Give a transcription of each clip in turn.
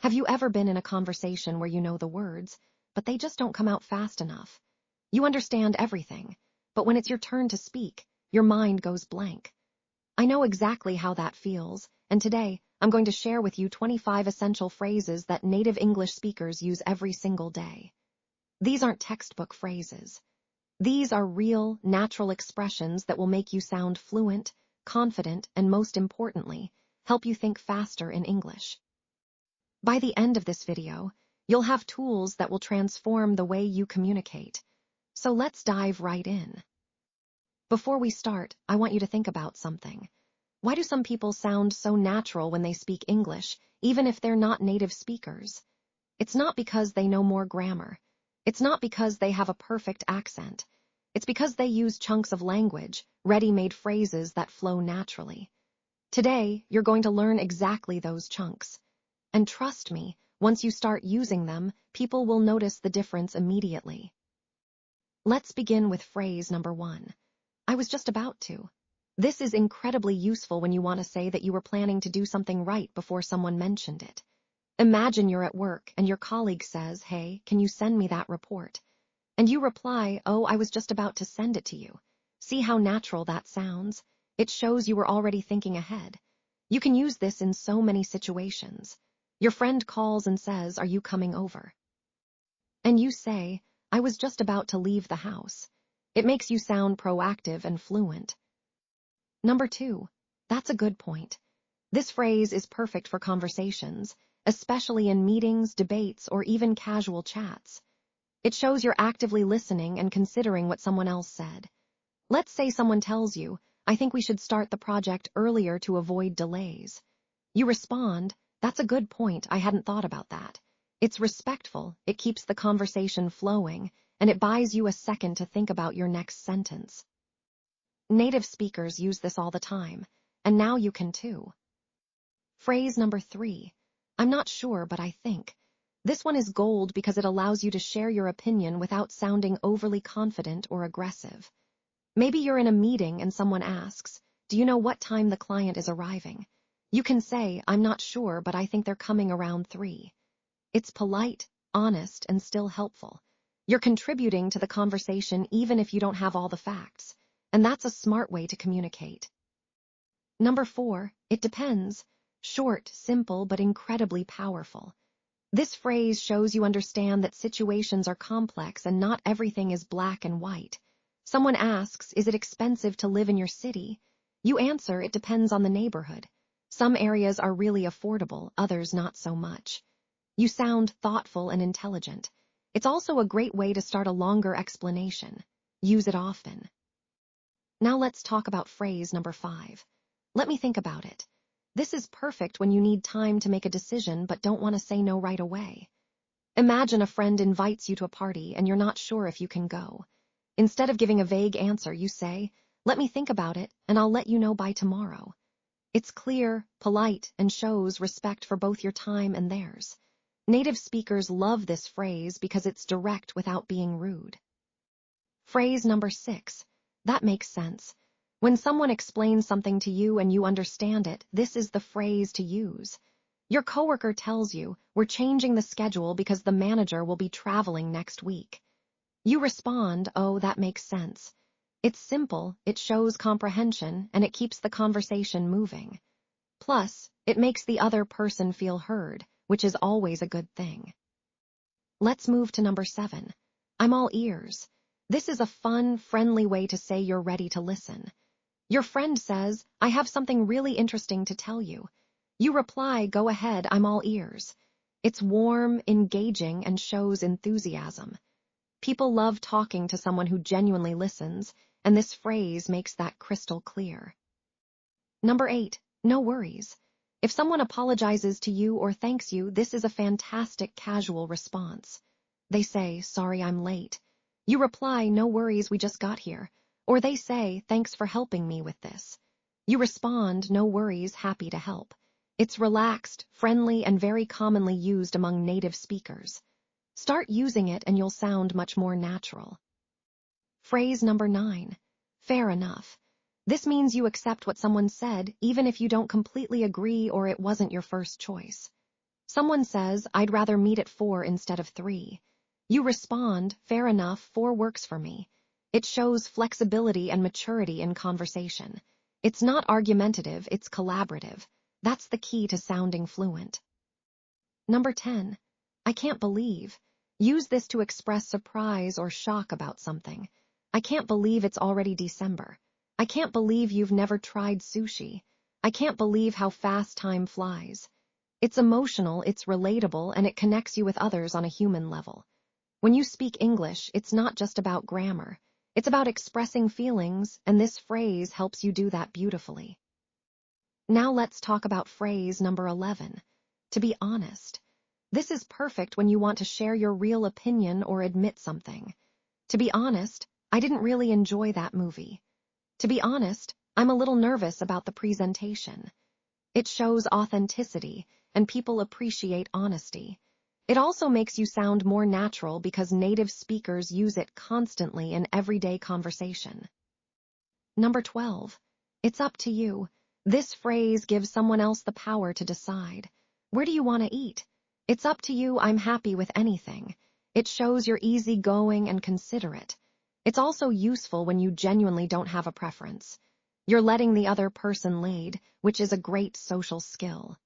Have you ever been in a conversation where you know the words, but they just don't come out fast enough? You understand everything, but when it's your turn to speak, your mind goes blank. I know exactly how that feels, and today I'm going to share with you 25 essential phrases that native English speakers use every single day. These aren't textbook phrases. These are real, natural expressions that will make you sound fluent, confident, and most importantly, help you think faster in English. By the end of this video, you'll have tools that will transform the way you communicate. So let's dive right in. Before we start, I want you to think about something. Why do some people sound so natural when they speak English, even if they're not native speakers? It's not because they know more grammar. It's not because they have a perfect accent. It's because they use chunks of language, ready-made phrases that flow naturally. Today, you're going to learn exactly those chunks. And trust me, once you start using them, people will notice the difference immediately. Let's begin with phrase number 1. I was just about to. This is incredibly useful when you want to say that you were planning to do something right before someone mentioned it. Imagine you're at work and your colleague says, "Hey, can you send me that report?" And you reply, "Oh, I was just about to send it to you." See how natural that sounds? It shows you were already thinking ahead. You can use this in so many situations. Your friend calls and says, "Are you coming over?" And you say, "I was just about to leave the house." It makes you sound proactive and fluent. Number 2, that's a good point. This phrase is perfect for conversations, especially in meetings, debates, or even casual chats. It shows you're actively listening and considering what someone else said. Let's say someone tells you, "I think we should start the project earlier to avoid delays." You respond, "That's a good point, I hadn't thought about that." It's respectful, it keeps the conversation flowing, and it buys you a second to think about your next sentence. Native speakers use this all the time, and now you can too. Phrase number 3. I'm not sure, but I think. This one is gold because it allows you to share your opinion without sounding overly confident or aggressive. Maybe you're in a meeting and someone asks, "Do you know what time the client is arriving?" You can say, "I'm not sure, but I think they're coming around 3. It's polite, honest, and still helpful. You're contributing to the conversation even if you don't have all the facts, and that's a smart way to communicate. Number 4, it depends. Short, simple, but incredibly powerful. This phrase shows you understand that situations are complex and not everything is black and white. Someone asks, "Is it expensive to live in your city?" You answer, "It depends on the neighborhood. Some areas are really affordable, others not so much." You sound thoughtful and intelligent. It's also a great way to start a longer explanation. Use it often. Now let's talk about phrase number 5. Let me think about it. This is perfect when you need time to make a decision but don't want to say no right away. Imagine a friend invites you to a party and you're not sure if you can go. Instead of giving a vague answer, you say, "Let me think about it, and I'll let you know by tomorrow." It's clear, polite, and shows respect for both your time and theirs. Native speakers love this phrase because it's direct without being rude. Phrase number 6. That makes sense. When someone explains something to you and you understand it, this is the phrase to use. Your coworker tells you, "We're changing the schedule because the manager will be traveling next week." You respond, "Oh, that makes sense." It's simple, it shows comprehension, and it keeps the conversation moving. Plus, it makes the other person feel heard, which is always a good thing. Let's move to number 7. I'm all ears. This is a fun, friendly way to say you're ready to listen. Your friend says, "I have something really interesting to tell you." You reply, "Go ahead, I'm all ears." It's warm, engaging, and shows enthusiasm. People love talking to someone who genuinely listens, and this phrase makes that crystal clear. Number 8, no worries. If someone apologizes to you or thanks you, this is a fantastic casual response. They say, "Sorry I'm late." You reply, "No worries, we just got here." Or they say, "Thanks for helping me with this." You respond, "No worries, happy to help." It's relaxed, friendly, and very commonly used among native speakers. Start using it and you'll sound much more natural. Phrase number 9. Fair enough. This means you accept what someone said, even if you don't completely agree or it wasn't your first choice. Someone says, I'd rather meet at 4 instead of 3. You respond, fair enough, 4 works for me. It shows flexibility and maturity in conversation. It's not argumentative, it's collaborative. That's the key to sounding fluent. Number 10. I can't believe. Use this to express surprise or shock about something. I can't believe it's already December. I can't believe you've never tried sushi. I can't believe how fast time flies. It's emotional, it's relatable, and it connects you with others on a human level. When you speak English, it's not just about grammar. It's about expressing feelings, and this phrase helps you do that beautifully. Now let's talk about phrase number 11. To be honest. This is perfect when you want to share your real opinion or admit something. To be honest, I didn't really enjoy that movie. To be honest, I'm a little nervous about the presentation. It shows authenticity, and people appreciate honesty. It also makes you sound more natural because native speakers use it constantly in everyday conversation. Number 12. It's up to you. This phrase gives someone else the power to decide. Where do you want to eat? It's up to you, I'm happy with anything. It shows you're easygoing and considerate. It's also useful when you genuinely don't have a preference. You're letting the other person lead, which is a great social skill.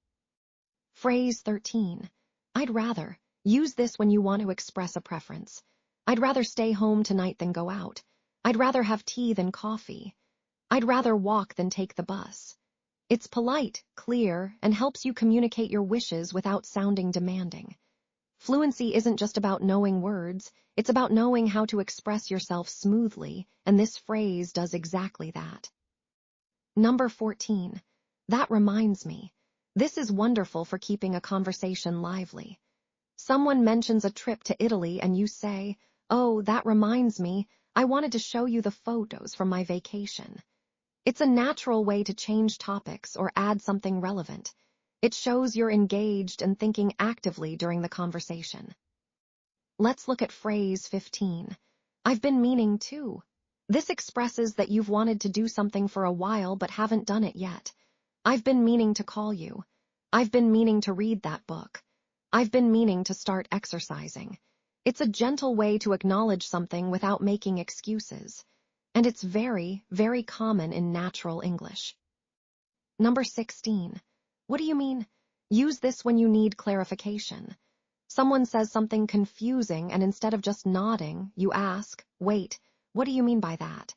Phrase 13. I'd rather. Use this when you want to express a preference. I'd rather stay home tonight than go out. I'd rather have tea than coffee. I'd rather walk than take the bus. It's polite, clear, and helps you communicate your wishes without sounding demanding. Fluency isn't just about knowing words, it's about knowing how to express yourself smoothly, and this phrase does exactly that. Number 14. That reminds me. This is wonderful for keeping a conversation lively. Someone mentions a trip to Italy and you say, oh, that reminds me, I wanted to show you the photos from my vacation. It's a natural way to change topics or add something relevant. It shows you're engaged and thinking actively during the conversation. Let's look at phrase 15. I've been meaning to. This expresses that you've wanted to do something for a while but haven't done it yet. I've been meaning to call you. I've been meaning to read that book. I've been meaning to start exercising. It's a gentle way to acknowledge something without making excuses. And it's very, very common in natural English. Number 16. What do you mean? Use this when you need clarification. Someone says something confusing and instead of just nodding, you ask, wait, what do you mean by that?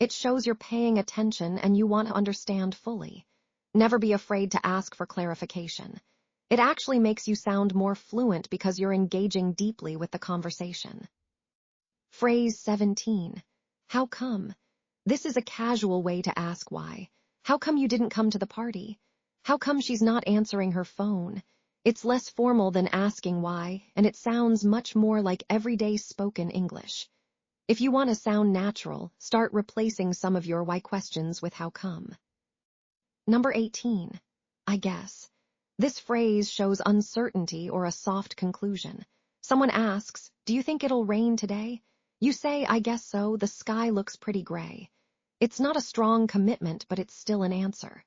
It shows you're paying attention and you want to understand fully. Never be afraid to ask for clarification. It actually makes you sound more fluent because you're engaging deeply with the conversation. Phrase 17. How come? This is a casual way to ask why. How come you didn't come to the party? How come she's not answering her phone? It's less formal than asking why, and it sounds much more like everyday spoken English. If you want to sound natural, start replacing some of your why questions with how come. Number 18. I guess. This phrase shows uncertainty or a soft conclusion. Someone asks, do you think it'll rain today? You say, I guess so, the sky looks pretty gray. It's not a strong commitment, but it's still an answer.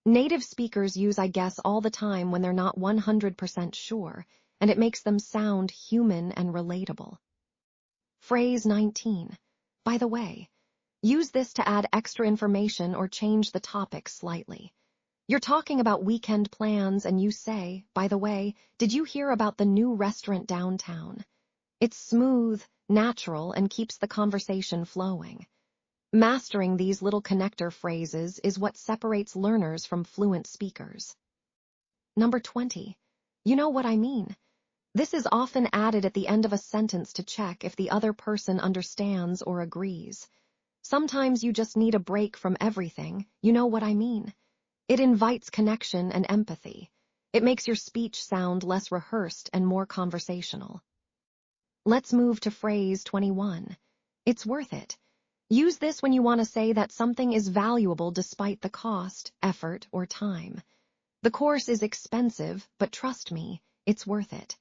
Native speakers use I guess all the time when they're not 100% sure, and it makes them sound human and relatable. Phrase 19. By the way. Use this to add extra information or change the topic slightly. You're talking about weekend plans and you say, by the way, did you hear about the new restaurant downtown? It's smooth, natural, and keeps the conversation flowing. Mastering these little connector phrases is what separates learners from fluent speakers. Number 20. You know what I mean. This is often added at the end of a sentence to check if the other person understands or agrees. Sometimes you just need a break from everything, you know what I mean. It invites connection and empathy. It makes your speech sound less rehearsed and more conversational. Let's move to phrase 21. It's worth it. Use this when you want to say that something is valuable despite the cost, effort, or time. The course is expensive, but trust me, it's worth it.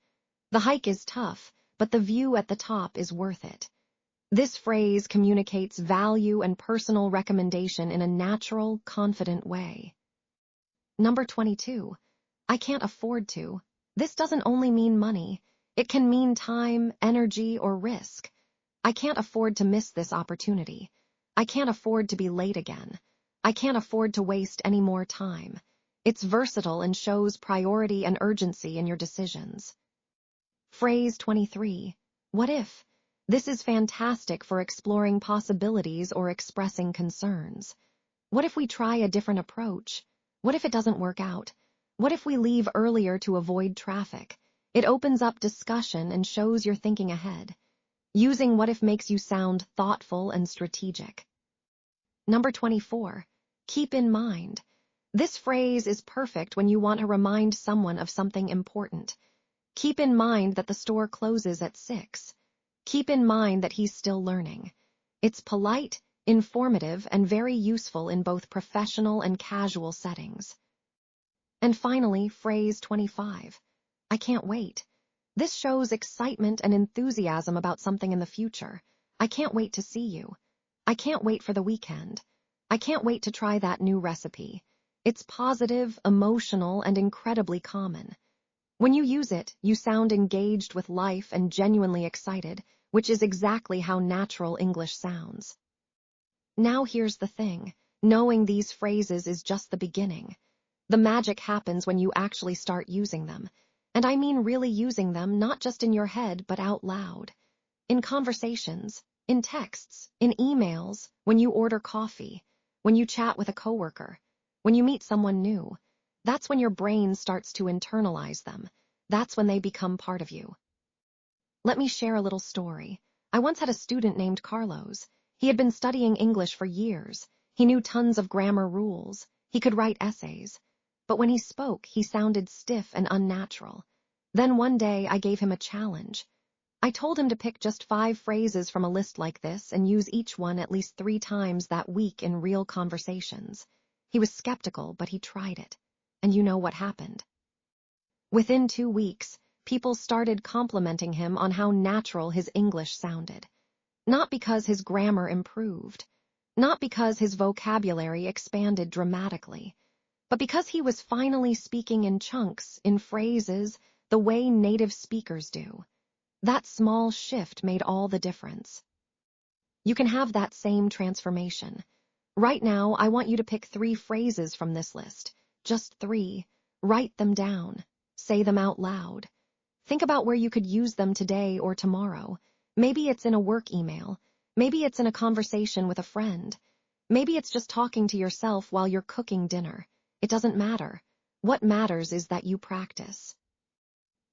The hike is tough, but the view at the top is worth it. This phrase communicates value and personal recommendation in a natural, confident way. Number 22. I can't afford to. This doesn't only mean money. It can mean time, energy, or risk. I can't afford to miss this opportunity. I can't afford to be late again. I can't afford to waste any more time. It's versatile and shows priority and urgency in your decisions. Phrase 23. What if? This is fantastic for exploring possibilities or expressing concerns. What if we try a different approach? What if it doesn't work out? What if we leave earlier to avoid traffic? It opens up discussion and shows you're thinking ahead. Using what if makes you sound thoughtful and strategic. Number 24. Keep in mind. This phrase is perfect when you want to remind someone of something important. Keep in mind that the store closes at 6. Keep in mind that he's still learning. It's polite, informative, and very useful in both professional and casual settings. And finally, phrase 25. I can't wait. This shows excitement and enthusiasm about something in the future. I can't wait to see you. I can't wait for the weekend. I can't wait to try that new recipe. It's positive, emotional, and incredibly common. When you use it, you sound engaged with life and genuinely excited, which is exactly how natural English sounds. Now here's the thing. Knowing these phrases is just the beginning. The magic happens when you actually start using them. And I mean really using them, not just in your head, but out loud. In conversations, in texts, in emails, when you order coffee, when you chat with a coworker, when you meet someone new. That's when your brain starts to internalize them. That's when they become part of you. Let me share a little story. I once had a student named Carlos. He had been studying English for years. He knew tons of grammar rules. He could write essays. But when he spoke, he sounded stiff and unnatural. Then one day, I gave him a challenge. I told him to pick just 5 phrases from a list like this and use each one at least 3 times that week in real conversations. He was skeptical, but he tried it. And you know what happened? Within 2 weeks, people started complimenting him on how natural his English sounded. Not because his grammar improved, not because his vocabulary expanded dramatically, but because he was finally speaking in chunks, in phrases, the way native speakers do. That small shift made all the difference. You can have that same transformation. Right now, I want you to pick 3 phrases from this list. Just 3. Write them down. Say them out loud. Think about where you could use them today or tomorrow. Maybe it's in a work email. Maybe it's in a conversation with a friend. Maybe it's just talking to yourself while you're cooking dinner. It doesn't matter. What matters is that you practice.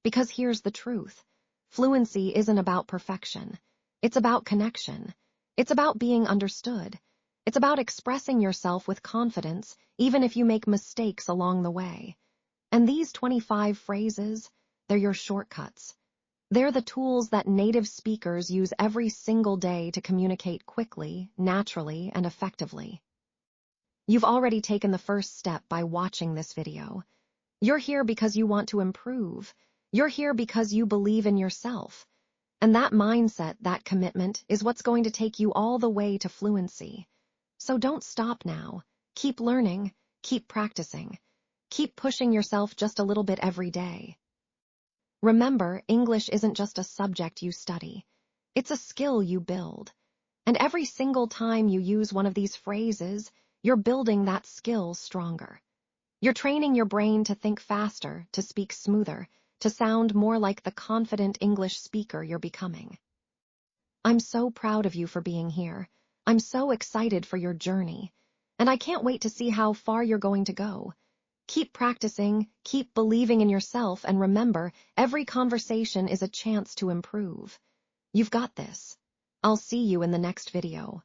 Because here's the truth. Fluency isn't about perfection. It's about connection. It's about being understood. It's about expressing yourself with confidence, even if you make mistakes along the way. And these 25 phrases, they're your shortcuts. They're the tools that native speakers use every single day to communicate quickly, naturally, and effectively. You've already taken the first step by watching this video. You're here because you want to improve. You're here because you believe in yourself. And that mindset, that commitment, is what's going to take you all the way to fluency. So don't stop now. Keep learning, keep practicing. Keep pushing yourself just a little bit every day. Remember, English isn't just a subject you study. It's a skill you build. And every single time you use one of these phrases, you're building that skill stronger. You're training your brain to think faster, to speak smoother, to sound more like the confident English speaker you're becoming. I'm so proud of you for being here. I'm so excited for your journey. And I can't wait to see how far you're going to go. Keep practicing, keep believing in yourself, and remember, every conversation is a chance to improve. You've got this. I'll see you in the next video.